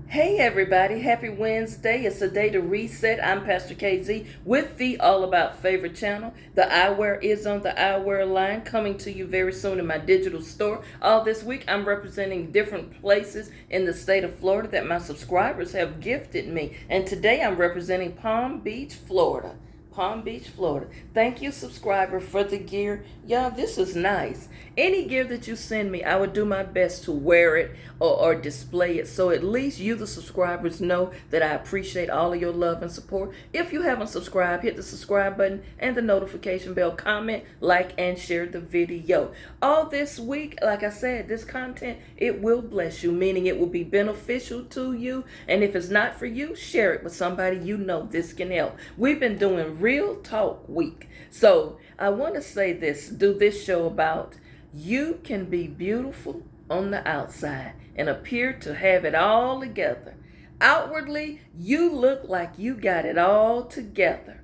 Hey everybody, happy Wednesday. It's a day to reset. I'm Pastor KZ with the All About Favorite channel. The eyewear is on the eyewear line, coming to you very soon in my digital store. All this week I'm representing different places in the state of Florida that my subscribers have gifted me. And today I'm representing Palm Beach, Florida. Palm Beach, Florida. Thank you, subscriber, for the gear. Y'all, this is nice. Any gear that you send me, I would do my best to wear it or display it. So at least you, the subscribers, know that I appreciate all of your love and support. If you haven't subscribed, hit the subscribe button and the notification bell. Comment, like, and share the video. All this week, like I said, this content, it will bless you, meaning it will be beneficial to you. And if it's not for you, share it with somebody you know this can help. We've been doing Real Talk Week. So I want to say this, do this show about you can be beautiful on the outside and appear to have it all together. Outwardly, you look like you got it all together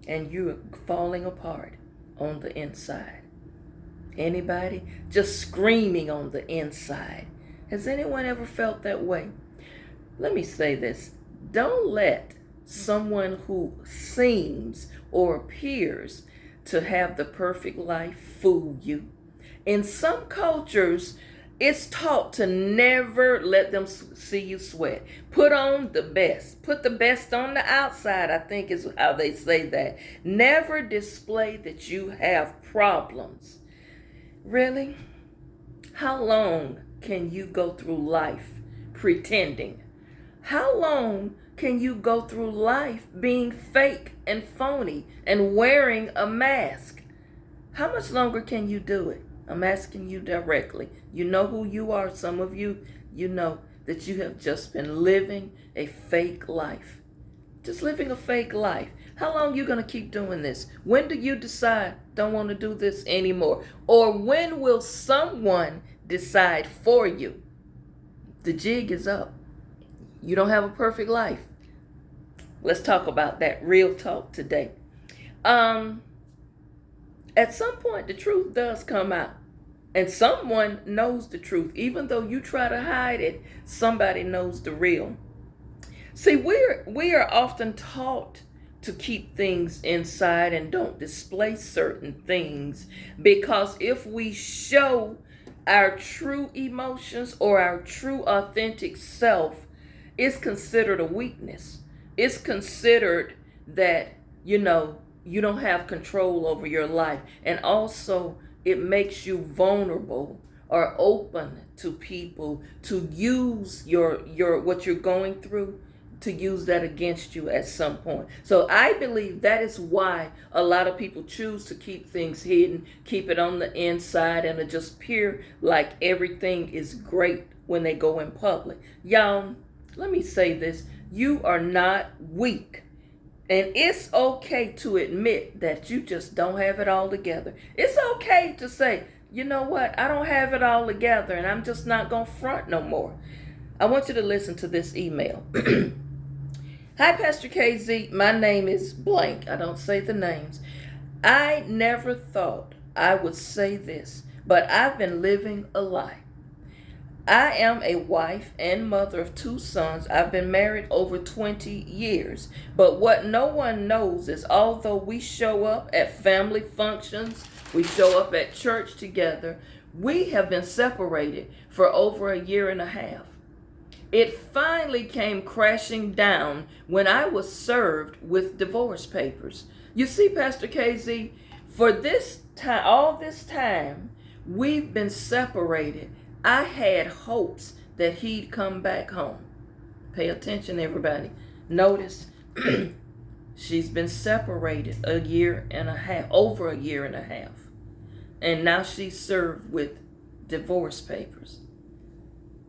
and you're falling apart on the inside. Anybody? Just screaming on the inside. Has anyone ever felt that way? Let me say this. Don't let someone who seems or appears to have the perfect life fool you. In some cultures, it's taught to never let them see you sweat. Put on the best. Put the best on the outside, I think is how they say that. Never display that you have problems. Really? How long can you go through life pretending? How long can you go through life being fake and phony and wearing a mask? How much longer can you do it? I'm asking you directly. You know who you are. Some of you, you know that you have just been living a fake life. Just living a fake life. How long are you going to keep doing this? When do you decide, don't want to do this anymore? Or when will someone decide for you? The jig is up. You don't have a perfect life. Let's talk about that. Real talk today. At some point, the truth does come out. And someone knows the truth. Even though you try to hide it, somebody knows the real. See, we are often taught to keep things inside and don't display certain things, because if we show our true emotions or our true authentic self, it's considered a weakness. It's considered that, you don't have control over your life. And also, it makes you vulnerable or open to people to use your what you're going through, to use that against you at some point. So I believe that is why a lot of people choose to keep things hidden, keep it on the inside, and to just appear like everything is great when they go in public. Y'all, let me say this. You are not weak. And it's okay to admit that you just don't have it all together. It's okay to say, you know what, I don't have it all together and I'm just not going to front no more. I want you to listen to this email. Hi, Pastor KZ. My name is blank. I don't say the names. I never thought I would say this, but I've been living a lie. I am a wife and mother of 2 sons. I've been married over 20 years. But what no one knows is, although we show up at family functions, we show up at church together, we have been separated for over a year and a half. It finally came crashing down when I was served with divorce papers. You see, Pastor KZ, for this time, all this time, we've been separated. I had hopes that he'd come back home. Pay attention, everybody. Notice, she's been separated a year and a half, over a year and a half. And now she's served with divorce papers.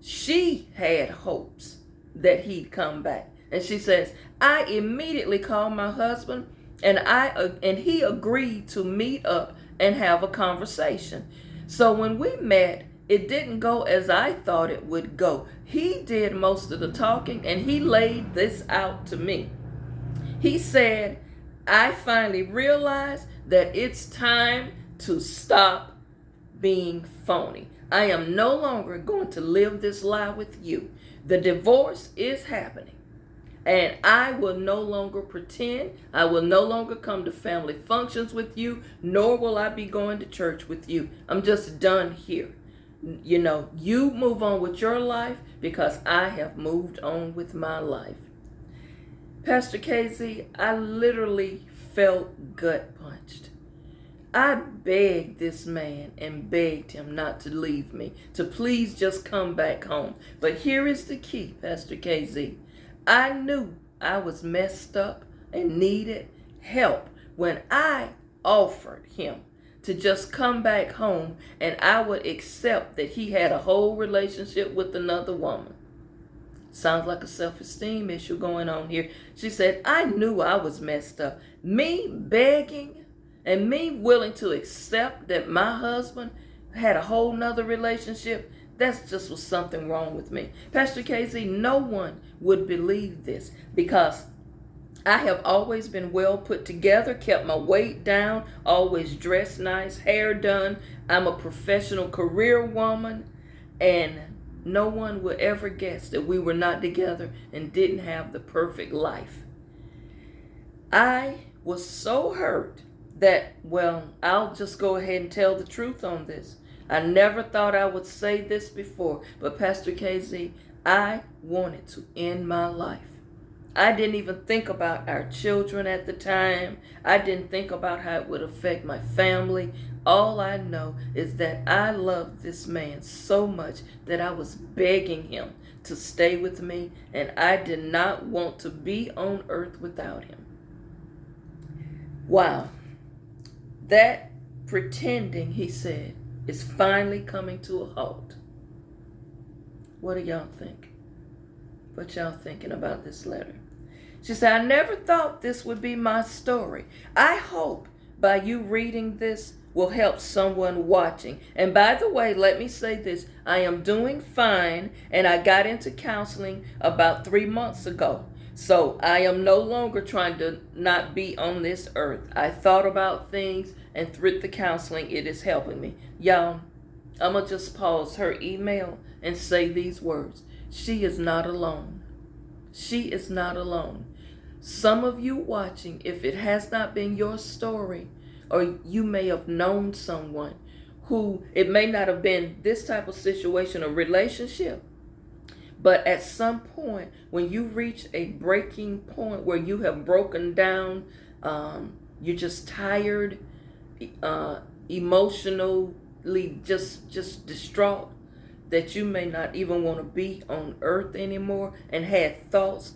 She had hopes that he'd come back. And she says, I immediately called my husband and he agreed to meet up and have a conversation. So when we met, it didn't go as I thought it would go. He did most of the talking and he laid this out to me. He said, I finally realized that it's time to stop being phony. I am no longer going to live this lie with you. The divorce is happening. And I will no longer pretend. I will no longer come to family functions with you, nor will I be going to church with you. I'm just done here. You know, you move on with your life because I have moved on with my life. Pastor KZ, I literally felt gut punched. I begged this man and begged him not to leave me, to please just come back home. But here is the key, Pastor KZ. I knew I was messed up and needed help when I offered him to just come back home and I would accept that he had a whole relationship with another woman. Sounds like a self-esteem issue going on here. She said, I knew I was messed up. Me begging and me willing to accept that my husband had a whole nother relationship, that's just was something wrong with me. Pastor KZ, no one would believe this because I have always been well put together, kept my weight down, always dressed nice, hair done. I'm a professional career woman, and no one would ever guess that we were not together and didn't have the perfect life. I was so hurt that, well, I'll just go ahead and tell the truth on this. I never thought I would say this before, but Pastor KZ, I wanted to end my life. I didn't even think about our children at the time. I didn't think about how it would affect my family. All I know is that I loved this man so much that I was begging him to stay with me, and I did not want to be on earth without him. Wow. That pretending, he said, is finally coming to a halt. What do y'all think? What y'all thinking about this letter? She said, I never thought this would be my story. I hope by you reading this will help someone watching. And by the way, let me say this. I am doing fine, and I got into counseling about 3 months ago. So I am no longer trying to not be on this earth. I thought about things, and through the counseling, it is helping me. Y'all, I'm going to just pause her email and say these words. She is not alone. She is not alone. Some of you watching, if it has not been your story, or you may have known someone who, it may not have been this type of situation or relationship, but at some point when you reach a breaking point where you have broken down, you're just tired, emotionally just distraught, that you may not even want to be on earth anymore and had thoughts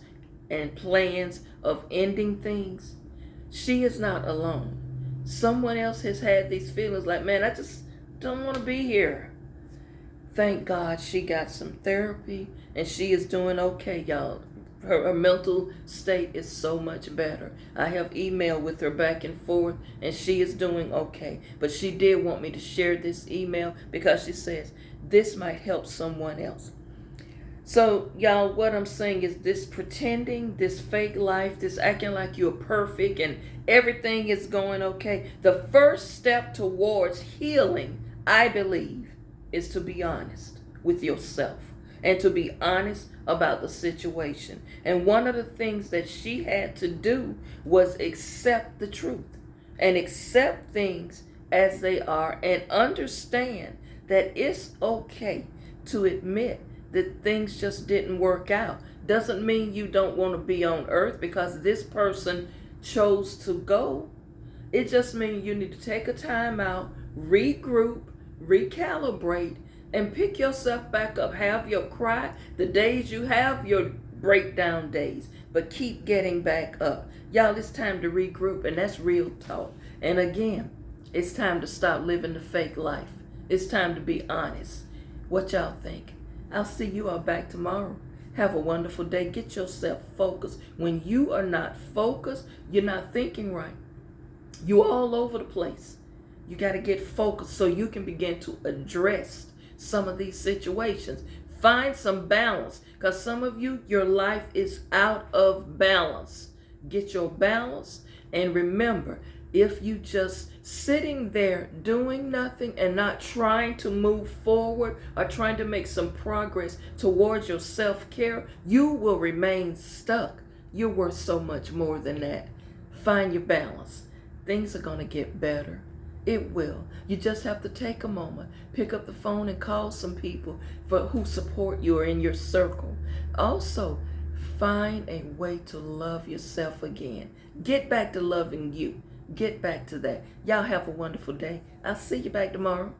and plans of ending things, she is not alone. Someone else has had these feelings like, man, I just don't want to be here. Thank God she got some therapy and she is doing okay, y'all. Her mental state is so much better. I have emailed with her back and forth and she is doing okay. But she did want me to share this email because she says this might help someone else. So, y'all, what I'm saying is this pretending, this fake life, this acting like you're perfect and everything is going okay. The first step towards healing, I believe, is to be honest with yourself and to be honest about the situation. And one of the things that she had to do was accept the truth and accept things as they are and understand that it's okay to admit that things just didn't work out. Doesn't mean you don't want to be on earth because this person chose to go. It just means you need to take a time out, regroup, recalibrate, and pick yourself back up. Have your cry, the days you have your breakdown days, but keep getting back up. Y'all, it's time to regroup, and that's real talk. And again, it's time to stop living the fake life. It's time to be honest. What y'all think? I'll see you all back tomorrow. Have a wonderful day. Get yourself focused. When you are not focused, you're not thinking right. You're all over the place. You got to get focused so you can begin to address some of these situations. Find some balance because some of you, your life is out of balance. Get your balance and remember, If you just sitting there doing nothing and not trying to move forward or trying to make some progress towards your self-care, you will remain stuck. You're worth so much more than that. Find your balance. Things are going to get better. It will. You just have to take a moment, pick up the phone and call some people who support you or in your circle. Also, find a way to love yourself again. Get back to loving you. Get back to that. Y'all have a wonderful day. I'll see you back tomorrow.